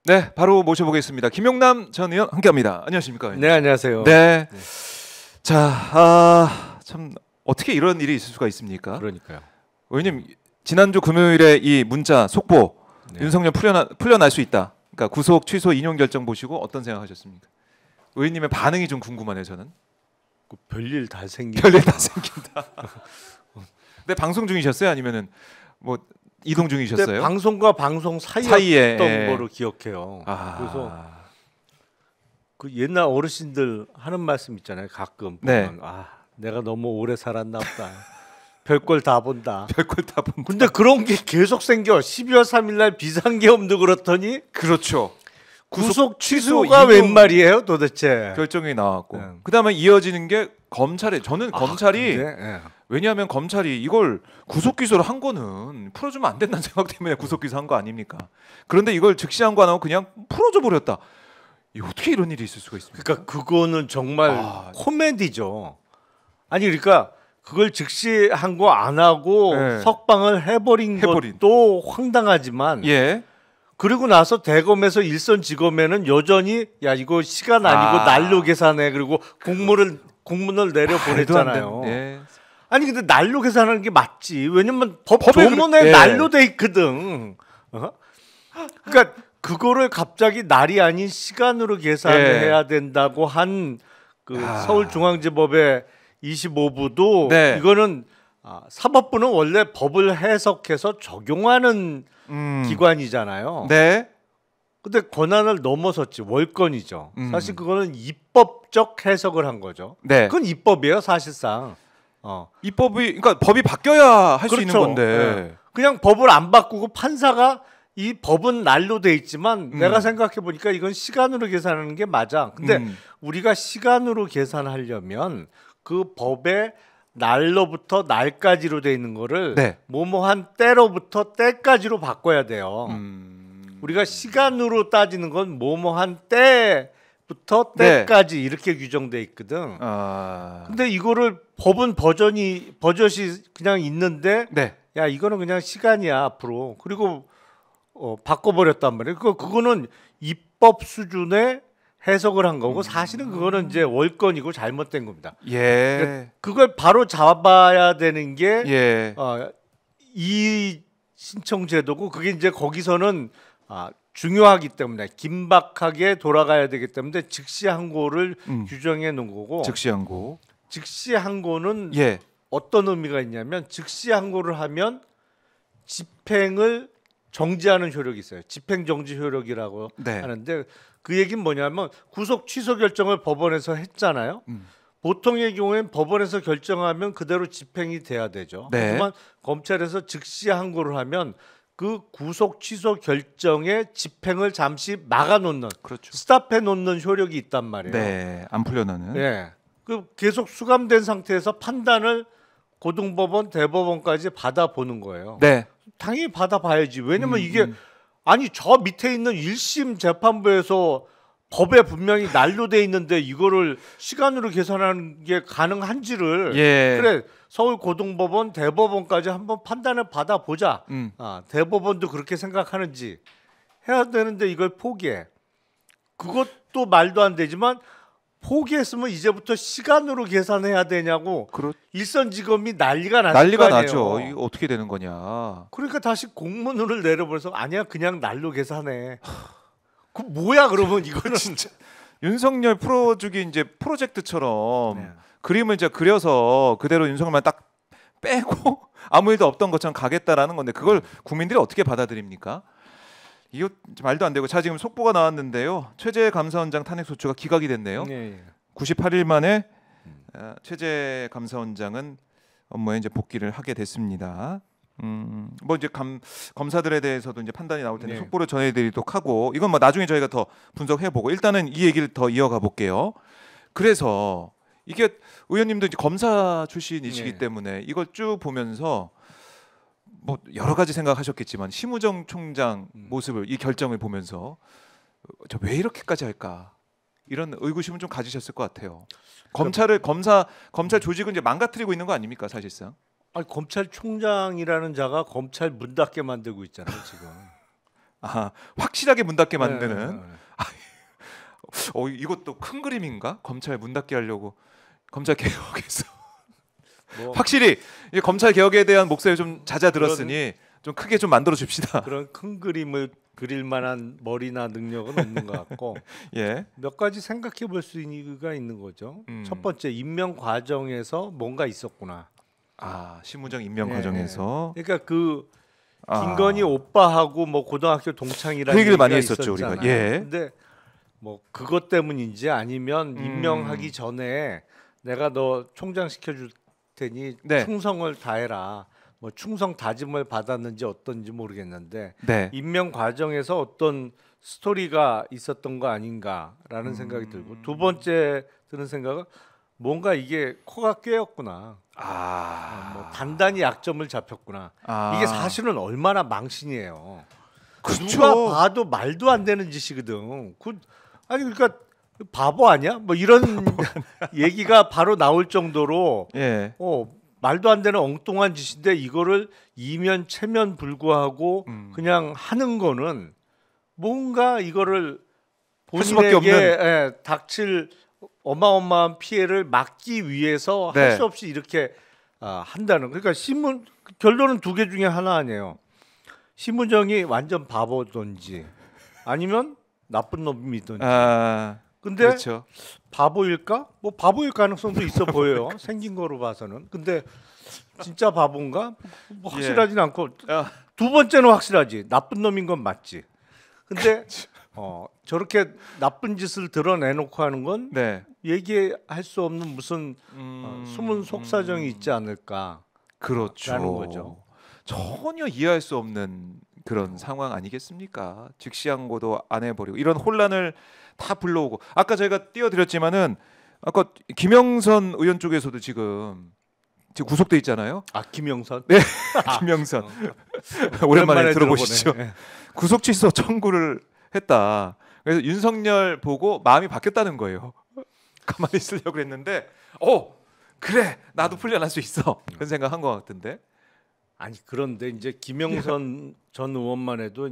네, 바로 모셔보겠습니다. 김용남 전 의원 함께합니다. 안녕하십니까? 네, 안녕하세요. 네. 자, 참 어떻게 이런 일이 있을 수가 있습니까? 그러니까요. 의원님, 지난주 금요일에 이 문자 속보 윤석열 풀려날 수 있다. 그러니까 구속 취소 인용 결정 보시고 어떤 생각하셨습니까? 의원님의 반응이 좀 궁금하네요, 저는. 별일 다 생긴다. 별일 다 생긴다. 근데 방송 중이셨어요? 아니면은 뭐 이동 중이셨어요? 방송과 방송 사이였던 거로 기억해요. 그래서 그 옛날 어르신들 하는 말씀 있잖아요. 가끔 보면 내가 너무 오래 살았나 보다. 별걸 다 본다. 별걸 다 본다. 근데 그런 게 계속 생겨. 12월 3일 날 비상계엄도 그렇더니 그렇죠. 구속 취소가 웬 말이에요, 도대체. 결정이 나왔고 그다음에 이어지는 게 검찰에 저는 검찰이 왜냐하면 검찰이 이걸 구속 기소를 한 거는 풀어주면 안 된다는 생각 때문에 구속 기소한 거 아닙니까? 그런데 이걸 즉시한 거 안 하고 그냥 풀어줘 버렸다. 어떻게 이런 일이 있을 수가 있습니까? 그러니까 그거는 정말 코미디죠. 아니 그러니까 그걸 즉시한 거 안 하고 석방을 해버린 것도 황당하지만 그리고 나서 대검에서 일선지검에는 여전히 야 이거 시간 아니고 날로 계산해 그리고 공문을 내려 보냈잖아요. 아니 근데 날로 계산하는 게 맞지. 왜냐면 법 조문에 날로 돼 있거든. 그러니까 그거를 갑자기 날이 아닌 시간으로 계산해야 된다고 한 그 서울중앙지법의 25부도 이거는 사법부는 원래 법을 해석해서 적용하는 기관이잖아요. 근데 권한을 넘어섰지. 월권이죠. 사실 그거는 입법적 해석을 한 거죠. 그건 입법이에요, 사실상. 입법이 그러니까 법이 바뀌어야 할 수 있는 건데. 그냥 법을 안 바꾸고 판사가 이 법은 날로 돼 있지만 내가 생각해 보니까 이건 시간으로 계산하는 게 맞아. 근데 우리가 시간으로 계산하려면 그 법의 날로부터 날까지로 돼 있는 거를 뭐뭐한 때로부터 때까지로 바꿔야 돼요. 우리가 시간으로 따지는 건 뭐뭐한 때부터 때까지 이렇게 규정돼 있거든. 근데 이거를 법은 버젓이 그냥 있는데 야 이거는 그냥 시간이야 앞으로. 그리고 바꿔버렸단 말이에요. 그거는 입법 수준의 해석을 한 거고 사실은 그거는 이제 월권이고 잘못된 겁니다. 그러니까 그걸 바로 잡아야 되는 게 이 신청제도고 그게 이제 거기서는 중요하기 때문에 긴박하게 돌아가야 되기 때문에 즉시항고를 규정해 놓은 거고 즉시항고는 어떤 의미가 있냐면 즉시항고를 하면 집행을 정지하는 효력이 있어요. 집행정지 효력이라고 하는데 그 얘기는 뭐냐면 구속 취소 결정을 법원에서 했잖아요. 보통의 경우에는 법원에서 결정하면 그대로 집행이 돼야 되죠. 하지만 검찰에서 즉시항고를 하면 그 구속 취소 결정의 집행을 잠시 막아놓는 스탑해놓는 효력이 있단 말이에요. 안 풀려나는. 그 계속 수감된 상태에서 판단을 고등법원, 대법원까지 받아보는 거예요. 당연히 받아봐야지. 왜냐면 이게 아니 저 밑에 있는 1심 재판부에서 법에 분명히 날로 돼 있는데 이거를 시간으로 계산하는 게 가능한지를 그래 서울 고등법원, 대법원까지 한번 판단을 받아보자. 대법원도 그렇게 생각하는지 해야 되는데 이걸 포기해. 그것도 말도 안 되지만 포기했으면 이제부터 시간으로 계산해야 되냐고 일선지검이 난리가 나죠. 이거 어떻게 되는 거냐. 그러니까 다시 공문을 내려버려서 아니야 그냥 날로 계산해. 그 뭐야 그러면 이거는 진짜 윤석열 풀어주기 이제 프로젝트처럼 그림을 이제 그려서 그대로 윤석열만 딱 빼고 아무 일도 없던 것처럼 가겠다라는 건데 그걸 국민들이 어떻게 받아들입니까? 이거 말도 안 되고. 자 지금 속보가 나왔는데요. 최재 감사원장 탄핵 소추가 기각이 됐네요. 98일 만에 최재 감사원장은 업무에 이제 복귀를 하게 됐습니다. 뭐 이제 검사들에 대해서도 이제 판단이 나올 텐데 속보를 전해드리도록 하고 이건 뭐 나중에 저희가 더 분석해 보고 일단은 이 얘기를 더 이어가 볼게요. 그래서 이게 의원님도 이제 검사 출신이시기 때문에 이걸 쭉 보면서 뭐 여러 가지 생각하셨겠지만 심우정 총장 모습을 이 결정을 보면서 저 왜 이렇게까지 할까 이런 의구심은 좀 가지셨을 것 같아요. 검찰 조직은 이제 망가뜨리고 있는 거 아닙니까 사실상? 아니 검찰총장이라는 자가 검찰 문 닫게 만들고 있잖아요 지금. 확실하게 문 닫게 만드는. 네. 이것도 큰 그림인가? 검찰 문 닫게 하려고 검찰 개혁에서 뭐 확실히 이 검찰 개혁에 대한 목소리 좀 잦아들었으니 좀 크게 좀 만들어 줍시다. 그런 큰 그림을 그릴 만한 머리나 능력은 없는 것 같고 예. 몇 가지 생각해 볼 수가 있는 거죠. 음. 첫 번째 임명 과정에서 뭔가 있었구나. 신무정 임명 네. 과정에서 그러니까 그 김건희 오빠하고 뭐 고등학교 동창이라는 그 얘기를 많이 얘기가 했었죠, 우리가. 있었잖아요. 예. 근데 뭐 그것 때문인지 아니면 임명하기 전에 내가 너 총장 시켜줄 테니 네. 충성을 다해라. 뭐 충성 다짐을 받았는지 어떤지 모르겠는데 네. 임명 과정에서 어떤 스토리가 있었던 거 아닌가라는 생각이 들고 두 번째 드는 생각은 뭔가 이게 코가 꿰었구나. 뭐 단단히 약점을 잡혔구나. 이게 사실은 얼마나 망신이에요. 그렇죠. 누가 봐도 말도 안 되는 짓이거든. 아니 그러니까 바보 아니야? 뭐 이런 얘기가 바로 나올 정도로 예. 말도 안 되는 엉뚱한 짓인데 이거를 이면 체면 불구하고 그냥 하는 거는 뭔가 이거를 할 수밖에 본인에게 닥칠 어마어마한 피해를 막기 위해서 네. 할 수 없이 이렇게 한다는. 그러니까 결론은 두 개 중에 하나 아니에요. 심우정이 완전 바보든지 아니면 나쁜 놈이든지. 근데 그렇죠. 바보일까? 뭐 바보일 가능성도 있어 보여요. 생긴 거로 봐서는. 근데 진짜 바본가? 뭐 확실하진 않고 두 번째는 확실하지. 나쁜 놈인 건 맞지. 근데 저렇게 나쁜 짓을 드러내놓고 하는 건 네. 얘기할 수 없는 무슨 숨은 속사정이 있지 않을까. 그렇죠. 라는 거죠. 전혀 이해할 수 없는 그런 상황 아니겠습니까? 즉시항고도 안 해버리고 이런 혼란을 다 불러오고 아까 저희가 띄워드렸지만은 아까 김영선 의원 쪽에서도 지금 구속돼 있잖아요. 김영선? 네, 김영선 오랜만에 들어보시죠. 들어보네. 구속 취소 청구를 했다. 그래서 윤석열 보고 마음이 바뀌었다는 거예요. 가만히 있으려고 그랬는데, 그래 나도 풀려날 수 있어. 그런 생각한 것 같은데. 아니 그런데 이제 김영선 전 의원만 해도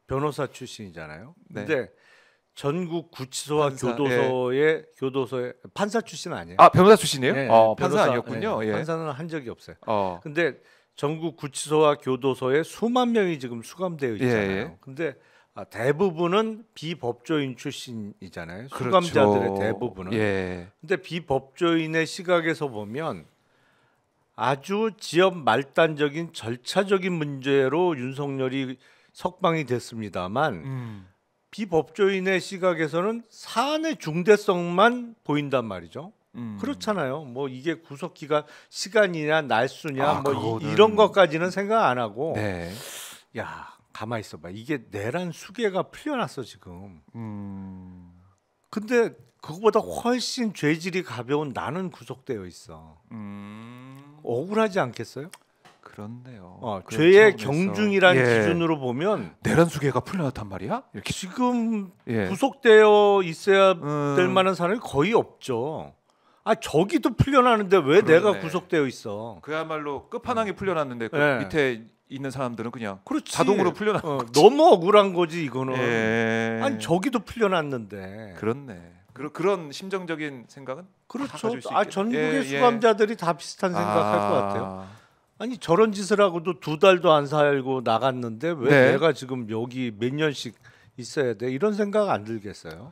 변호사 출신이잖아요. 네. 근데 전국 구치소와 교도소에 판사 출신 아니에요? 변호사 출신이에요? 네, 판사 아니었군요. 네, 예. 판사는 한 적이 없어요. 어. 근데 전국 구치소와 교도소에 수만 명이 지금 수감되어 있잖아요. 예. 근데 대부분은 비법조인 출신이잖아요. 그렇죠. 수감자들의 대부분은. 예. 근데 비법조인의 시각에서 보면 아주 지연 말단적인 절차적인 문제로 윤석열이 석방이 됐습니다만 비법조인의 시각에서는 사안의 중대성만 보인단 말이죠. 그렇잖아요. 뭐 이게 구속 기간 시간이냐 날수냐 뭐 이런 것까지는 생각 안 하고 네. 야 가만 있어봐. 이게 내란 수개가 풀려났어 지금. 근데 그거보다 훨씬 죄질이 가벼운 나는 구속되어 있어. 억울하지 않겠어요? 그렇네요. 죄의 경중이란 기준으로 보면 내란 수개가 풀려났단 말이야? 이렇게 지금 구속되어 있어야 될 만한 사람이 거의 없죠. 저기도 풀려나는데 왜 그러네. 내가 구속되어 있어? 그야말로 끝판왕이 풀려났는데 그 네. 밑에 있는 사람들은 그냥 그렇지. 자동으로 풀려난 거지. 너무 억울한 거지 이거는. 예. 아니 저기도 풀려났는데. 그렇네. 그런 심정적인 생각은 그렇죠. 가질 수 있겠네. 전국의 수감자들이 다 비슷한 생각할 것 같아요. 아니 저런 짓을 하고도 2달도 안 살고 나갔는데 왜 네. 내가 지금 여기 몇 년씩 있어야 돼? 이런 생각 안 들겠어요?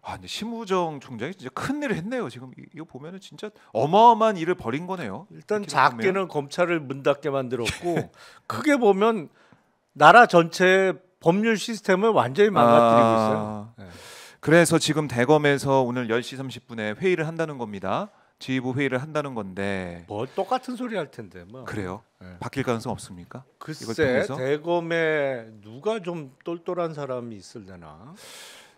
근데 심우정 총장이 진짜 큰 일을 했네요. 지금 이거 보면은 진짜 어마어마한 일을 벌인 거네요. 일단 이렇게 작게는 보면. 검찰을 문 닫게 만들었고 크게 보면 나라 전체의 법률 시스템을 완전히 망가뜨리고 있어요. 네. 그래서 지금 대검에서 오늘 10시 30분에 회의를 한다는 겁니다. 지휘부 회의를 한다는 건데 뭐 똑같은 소리 할 텐데 뭐. 그래요? 네. 바뀔 가능성 없습니까? 이걸 글쎄 통해서? 대검에 누가 좀 똘똘한 사람이 있을려나?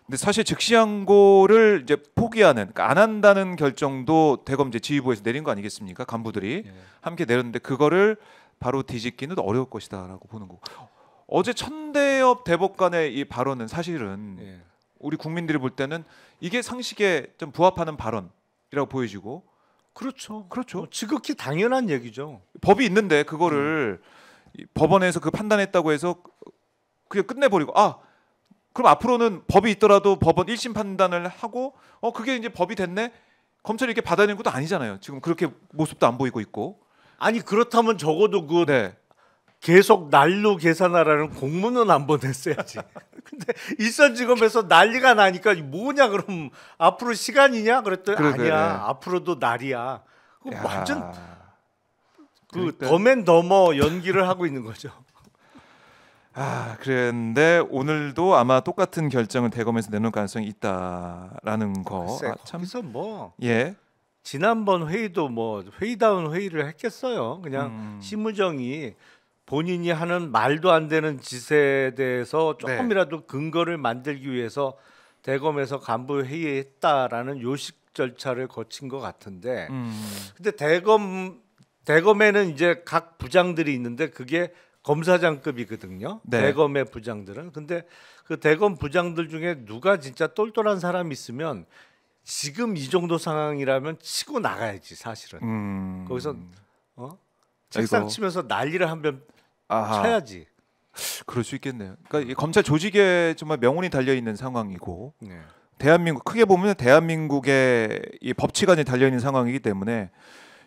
근데 사실 즉시항고를 이제 포기하는, 그러니까 안 한다는 결정도 대검 이제 지휘부에서 내린 거 아니겠습니까? 간부들이 함께 내렸는데 그거를 바로 뒤집기는 어려울 것이다라고 보는 거고. 어제 천대엽 대법관의 이 발언은 사실은 우리 국민들이 볼 때는 이게 상식에 좀 부합하는 발언이라고 보여지고. 그렇죠. 그렇죠. 지극히 당연한 얘기죠. 법이 있는데 그거를 법원에서 그 판단했다고 해서 그게 끝내버리고 그럼 앞으로는 법이 있더라도 법원 1심 판단을 하고 그게 이제 법이 됐네. 검찰이 이렇게 받아내는 것도 아니잖아요. 지금 그렇게 모습도 안 보이고 있고. 아니 그렇다면 적어도 그 네. 계속 날로 계산하라는 공문은 안 보냈어야지. 근데 일선지검에서 난리가 나니까 뭐냐 그럼 앞으로 시간이냐 그랬더니 그러게. 아니야. 앞으로도 날이야. 그거 야. 완전 그 그러니까. 더맨더머 연기를 하고 있는 거죠. 그랬는데 오늘도 아마 똑같은 결정을 대검에서 내놓을 가능성이 있다라는 거. 글쎄, 참. 거기서 뭐 예. 지난번 회의도 뭐 회의다운 회의를 했겠어요. 그냥 심우정이 본인이 하는 말도 안 되는 짓에 대해서 조금이라도 근거를 만들기 위해서 대검에서 간부 회의했다라는 요식 절차를 거친 것 같은데, 근데 대검에는 이제 각 부장들이 있는데 그게 검사장급이거든요. 네. 대검의 부장들은. 근데 그 대검 부장들 중에 누가 진짜 똘똘한 사람이 있으면 지금 이 정도 상황이라면 치고 나가야지 사실은. 거기서 책상 아이고. 치면서 난리를 한번 쳐야지. 그럴 수 있겠네요. 그러니까 이 검찰 조직에 정말 명운이 달려 있는 상황이고 네. 대한민국 크게 보면 대한민국의 이 법치관이 달려 있는 상황이기 때문에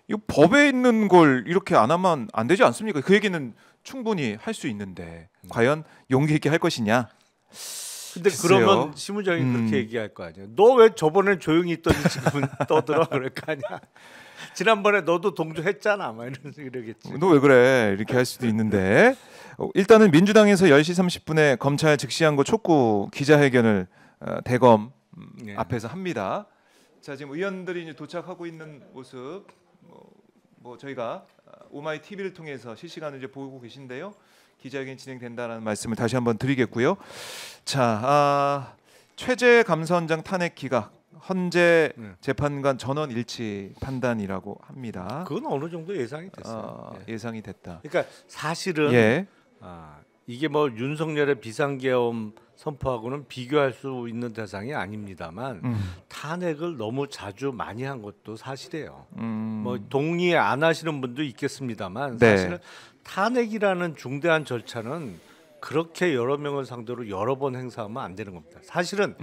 이 법에 있는 걸 이렇게 안 하면 안 되지 않습니까? 그 얘기는 충분히 할 수 있는데 과연 용기 있게 할 것이냐? 근데 글쎄요. 그러면 심우정이 그렇게 얘기할 거 아니에요. 너 왜 저번에 조용히 있더니 지금은 떠들어 그럴 거 아니야. 지난번에 너도 동조했잖아. 막 이러겠지. 너 왜 그래? 이렇게 할 수도 있는데 일단은 민주당에서 10시 30분에 검찰 즉시항고 촉구 기자회견을 대검 네. 앞에서 합니다. 자, 지금 의원들이 이제 도착하고 있는 모습 뭐 저희가 오마이 TV를 통해서 실시간으로 이제 보고 계신데요. 기자회견이 진행된다는 말씀을 다시 한번 드리겠고요. 자, 최재 감사원장 탄핵 기각 헌재 재판관 전원 일치 판단이라고 합니다. 그건 어느 정도 예상이 됐어요. 예상이 됐다. 그러니까 사실은 예. 이게 뭐 윤석열의 비상계엄 선포하고는 비교할 수 있는 대상이 아닙니다만 탄핵을 너무 자주 많이 한 것도 사실이에요. 뭐 동의 안 하시는 분도 있겠습니다만 네. 사실은 탄핵이라는 중대한 절차는 그렇게 여러 명을 상대로 여러 번 행사하면 안 되는 겁니다. 사실은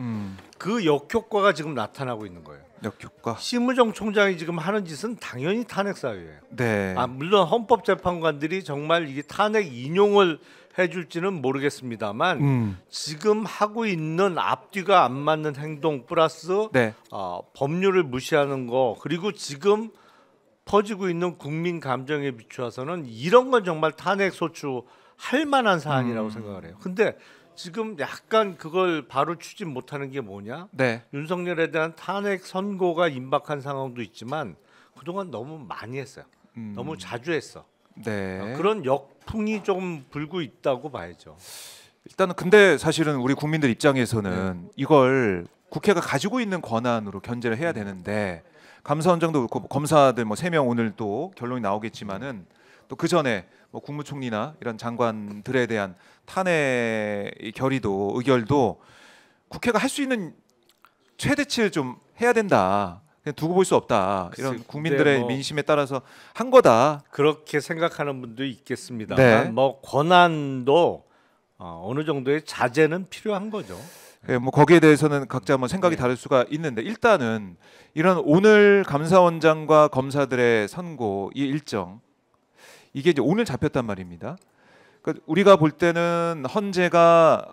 그 역효과가 지금 나타나고 있는 거예요. 역효과. 심우정 총장이 지금 하는 짓은 당연히 탄핵 사유예요. 네. 물론 헌법재판관들이 정말 이게 탄핵 인용을 해줄지는 모르겠습니다만 지금 하고 있는 앞뒤가 안 맞는 행동 플러스 네. 법률을 무시하는 거 그리고 지금 퍼지고 있는 국민 감정에 비추어서는 이런 건 정말 탄핵 소추할 만한 사안이라고 생각을 해요. 근데 지금 약간 그걸 바로 추진 못하는 게 뭐냐? 네. 윤석열에 대한 탄핵 선고가 임박한 상황도 있지만 그동안 너무 많이 했어요. 너무 자주 했어. 네. 그런 역풍이 좀 불고 있다고 봐야죠. 일단은 근데 사실은 우리 국민들 입장에서는 이걸 국회가 가지고 있는 권한으로 견제를 해야 되는데 감사원장도 그렇고 검사들 뭐 3명 오늘 또 결론이 나오겠지만은 또 그 전에 뭐 국무총리나 이런 장관들에 대한 탄핵 결의도 의결도 국회가 할 수 있는 최대치를 좀 해야 된다. 그냥 두고 볼 수 없다. 이런 글쎄, 국민들의 뭐 민심에 따라서 한 거다. 그렇게 생각하는 분도 있겠습니다만 네. 뭐 권한도 어느 정도의 자제는 필요한 거죠. 예, 뭐 거기에 대해서는 각자 뭐 생각이 다를 수가 있는데 일단은 이런 오늘 감사원장과 검사들의 선고 이 일정 이게 이제 오늘 잡혔단 말입니다. 그러니까 우리가 볼 때는 헌재가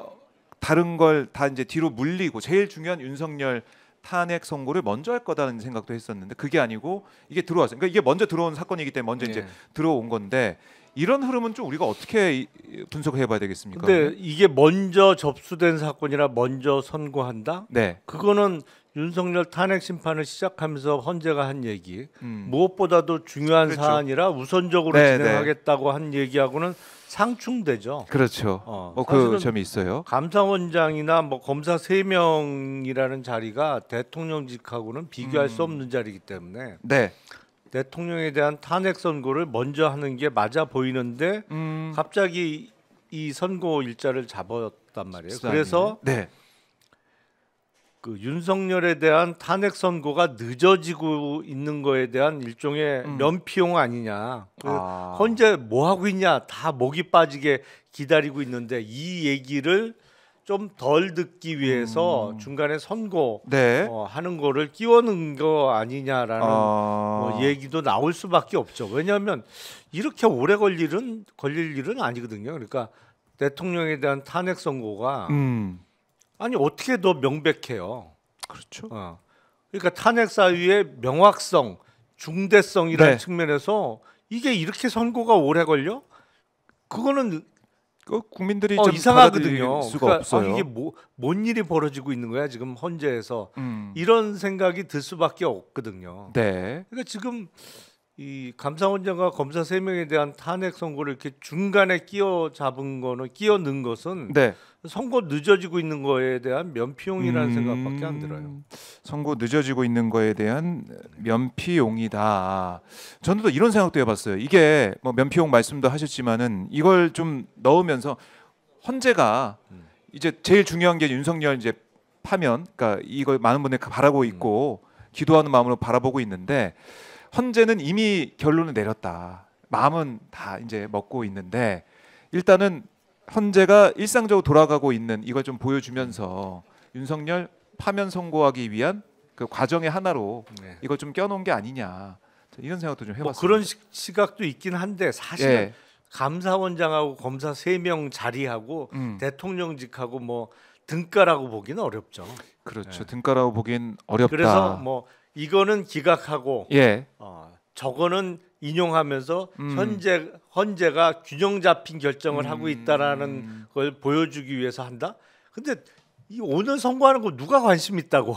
다른 걸 다 이제 뒤로 물리고 제일 중요한 윤석열 탄핵 선고를 먼저 할 거다라는 생각도 했었는데 그게 아니고 이게 들어왔어요. 그러니까 이게 먼저 들어온 사건이기 때문에 먼저 이제 들어온 건데 이런 흐름은 좀 우리가 어떻게 분석해 봐야 되겠습니까? 근데 이게 먼저 접수된 사건이라 먼저 선고한다? 네. 그거는 윤석열 탄핵 심판을 시작하면서 헌재가 한 얘기 무엇보다도 중요한 그렇죠. 사안이라 우선적으로 네, 진행하겠다고 한 얘기하고는 상충되죠. 그렇죠. 그 사실은 점이 있어요. 감사원장이나 뭐 검사 3명이라는 자리가 대통령직하고는 비교할 수 없는 자리이기 때문에 네. 대통령에 대한 탄핵 선고를 먼저 하는 게 맞아 보이는데 갑자기 이 선고 일자를 잡았단 말이에요. 그래서 네. 그 윤석열에 대한 탄핵 선고가 늦어지고 있는 거에 대한 일종의 면피용 아니냐. 현재 뭐 하고 있냐. 다 목이 빠지게 기다리고 있는데 이 얘기를 좀 덜 듣기 위해서 중간에 선고 네. 하는 거를 끼워넣은 거 아니냐라는 얘기도 나올 수밖에 없죠. 왜냐하면 이렇게 오래 걸릴 일은 아니거든요. 그러니까 대통령에 대한 탄핵 선고가 아니 어떻게 더 명백해요. 그렇죠. 그러니까 탄핵 사유의 명확성, 중대성이라는 네. 측면에서 이게 이렇게 선고가 오래 걸려? 그거는 국민들이 좀 이상하거든요. 받아들일 수가 그러니까 없어요. 이게 뭔 일이 벌어지고 있는 거야 지금 헌재에서 이런 생각이 들 수밖에 없거든요. 네. 그러니까 지금 이 감사원장과 검사 3명에 대한 탄핵 선고를 이렇게 중간에 끼워 넣은 것은 네. 선고 늦어지고 있는 거에 대한 면피용이라는 생각밖에 안 들어요. 선고 늦어지고 있는 거에 대한 면피용이다. 저는 또 이런 생각도 해봤어요. 이게 뭐 면피용 말씀도 하셨지만은 이걸 좀 넣으면서 헌재가 이제 제일 중요한 게 윤석열 이제 파면, 그러니까 이걸 많은 분들이 바라고 있고 기도하는 마음으로 바라보고 있는데 헌재는 이미 결론을 내렸다. 마음은 다 이제 먹고 있는데 일단은 헌재가 일상적으로 돌아가고 있는 이걸 좀 보여주면서 윤석열 파면 선고하기 위한 그 과정의 하나로 이걸 좀 껴놓은 게 아니냐 이런 생각도 좀 해봤어요. 뭐 그런 시각도 있긴 한데 사실은 예. 감사원장하고 검사 3명 자리하고 대통령직하고 뭐 등가라고 보기는 어렵죠. 그렇죠. 등가라고 보기엔 어렵다. 그래서 뭐 이거는 기각하고 예. 저거는 인용하면서 헌재가 균형 잡힌 결정을 하고 있다라는 걸 보여주기 위해서 한다. 근데 이 오늘 선고하는 거 누가 관심 있다고?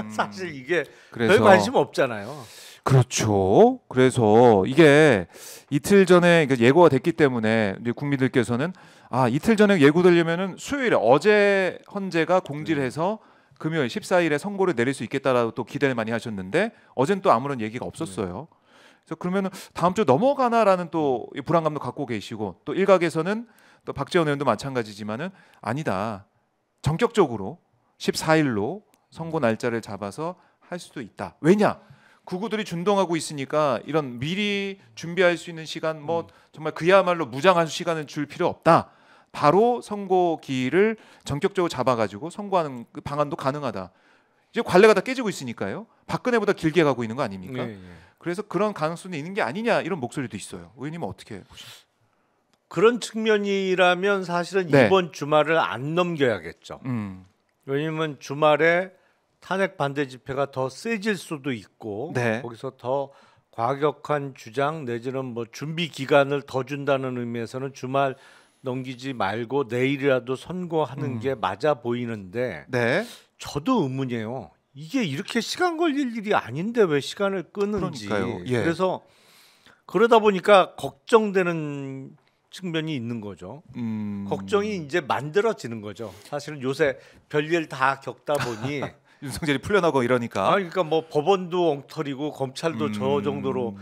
사실 이게 별 그래서 관심 없잖아요. 그렇죠. 그래서 이게 이틀 전에 예고가 됐기 때문에 이제 국민들께서는 이틀 전에 예고되려면은 수요일에 어제 헌재가 공지를 해서 금요일 14일에 선고를 내릴 수 있겠다라고 또 기대를 많이 하셨는데 어젠 또 아무런 얘기가 없었어요. 그래서 그러면은 다음 주 넘어가나라는 또 불안감도 갖고 계시고 또 일각에서는 또 박지원 의원도 마찬가지지만은 아니다. 전격적으로 14일로 선고 날짜를 잡아서 할 수도 있다. 왜냐? 구구들이 준동하고 있으니까 이런 미리 준비할 수 있는 시간 뭐 정말 그야말로 무장할 시간을 줄 필요 없다. 바로 선고기를 전격적으로 잡아가지고 선고하는 그 방안도 가능하다. 이제 관례가 다 깨지고 있으니까요. 박근혜보다 길게 가고 있는 거 아닙니까? 예. 그래서 그런 가능성이 있는 게 아니냐 이런 목소리도 있어요. 의원님은 어떻게 보십니까? 그런 측면이라면 사실은 네. 이번 주말을 안 넘겨야겠죠. 왜냐하면 주말에 탄핵 반대 집회가 더 세질 수도 있고 네. 거기서 더 과격한 주장 내지는 뭐 준비 기간을 더 준다는 의미에서는 주말 넘기지 말고 내일이라도 선고하는 게 맞아 보이는데 네. 저도 의문이에요. 이게 이렇게 시간 걸릴 일이 아닌데 왜 시간을 끄는지. 그러니까요. 예. 그래서 그러다 보니까 걱정되는 측면이 있는 거죠. 걱정이 이제 만들어지는 거죠. 사실은 요새 별일 다 겪다 보니 윤석열이 풀려나고 이러니까. 그러니까 뭐 법원도 엉터리고 검찰도 저 정도로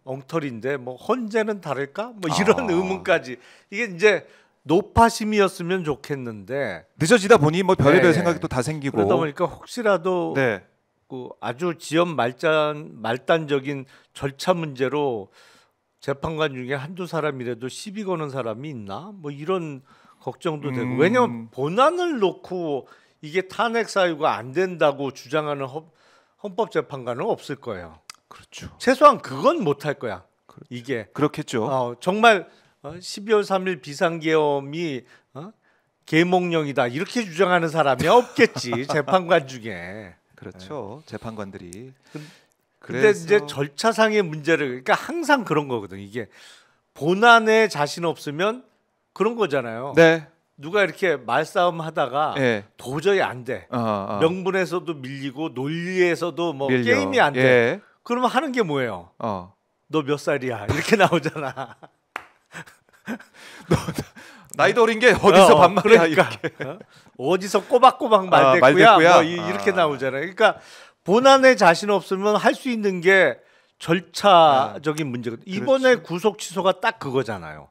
엉터리인데 뭐 헌재는 다를까? 뭐 이런 의문까지 이게 이제 노파심이었으면 좋겠는데 늦어지다 보니 뭐 별의별 네. 생각이 또 다 생기고. 그러다 보니까 혹시라도 네. 그 아주 지연 말단적인 절차 문제로 재판관 중에 한두 사람이라도 시비 거는 사람이 있나? 뭐 이런 걱정도 되고 왜냐하면 본안을 놓고 이게 탄핵 사유가 안 된다고 주장하는 헌법재판관은 없을 거예요. 그렇죠. 최소한 그건 못 할 거야. 이게 그렇겠죠. 정말 12월 3일 비상계엄이 계몽령이다 이렇게 주장하는 사람이 없겠지 재판관 중에. 그렇죠. 재판관들이. 근데 이제 절차상의 문제를 그러니까 항상 그런 거거든. 이게 본안에 자신 없으면 그런 거잖아요. 네. 누가 이렇게 말싸움 하다가 예. 도저히 안 돼. 명분에서도 밀리고 논리에서도 뭐 밀려. 게임이 안 돼. 예. 그러면 하는 게 뭐예요? 너 몇 살이야? 이렇게 나오잖아. 나이도 어린 게 어디서 반말이야 그러니까. 이렇게. 어디서 꼬박꼬박 말대꾸야? 말대꾸야? 뭐 이렇게 나오잖아요. 그러니까 본안에 자신 없으면 할 수 있는 게 절차적인 문제거든. 이번에 그렇죠. 구속 취소가 딱 그거잖아요.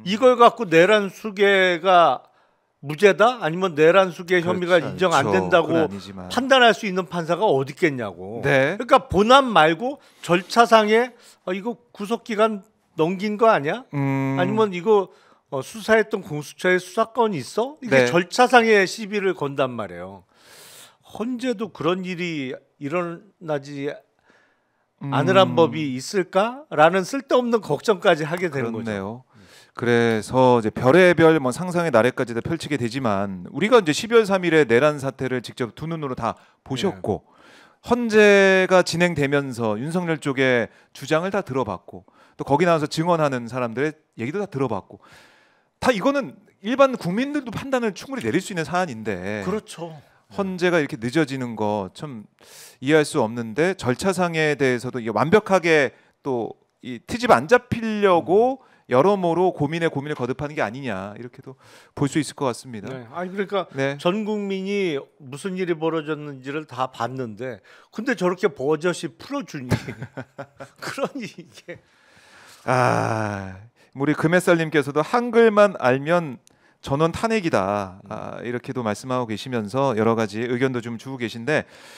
이걸 갖고 내란 수계가 무죄다 아니면 내란 수괴 혐의가 그렇죠. 인정 안 그건 된다고 아니지만. 판단할 수 있는 판사가 어디 있겠냐고. 네. 그러니까 본안 말고 절차상에 이거 구속 기간 넘긴 거 아니야? 아니면 이거 수사했던 공수처에 수사권이 있어? 이게 네. 절차상의 시비를 건단 말이에요. 헌재도 그런 일이 일어나지 않으란 법이 있을까라는 쓸데없는 걱정까지 하게 되는 거죠. 그렇네요. 그래서 이제 별의별 뭐 상상의 나래까지 다 펼치게 되지만 우리가 이제 12월 3일에 내란 사태를 직접 두 눈으로 다 보셨고 헌재가 진행되면서 윤석열 쪽의 주장을 다 들어봤고 또 거기 나와서 증언하는 사람들의 얘기도 다 들어봤고 다 이거는 일반 국민들도 판단을 충분히 내릴 수 있는 사안인데 그렇죠. 헌재가 이렇게 늦어지는 거 참 이해할 수 없는데 절차상에 대해서도 이게 완벽하게 또 이 트집 안 잡히려고 여러모로 고민에 고민을 거듭하는 게 아니냐 이렇게도 볼 수 있을 것 같습니다. 네. 아니 그러니까 네. 전 국민이 무슨 일이 벌어졌는지를 다 봤는데 근데 저렇게 버젓이 풀어주니 그러니 이게 우리 금햇살님께서도 한글만 알면 전원 탄핵이다 이렇게도 말씀하고 계시면서 여러 가지 의견도 좀 주고 계신데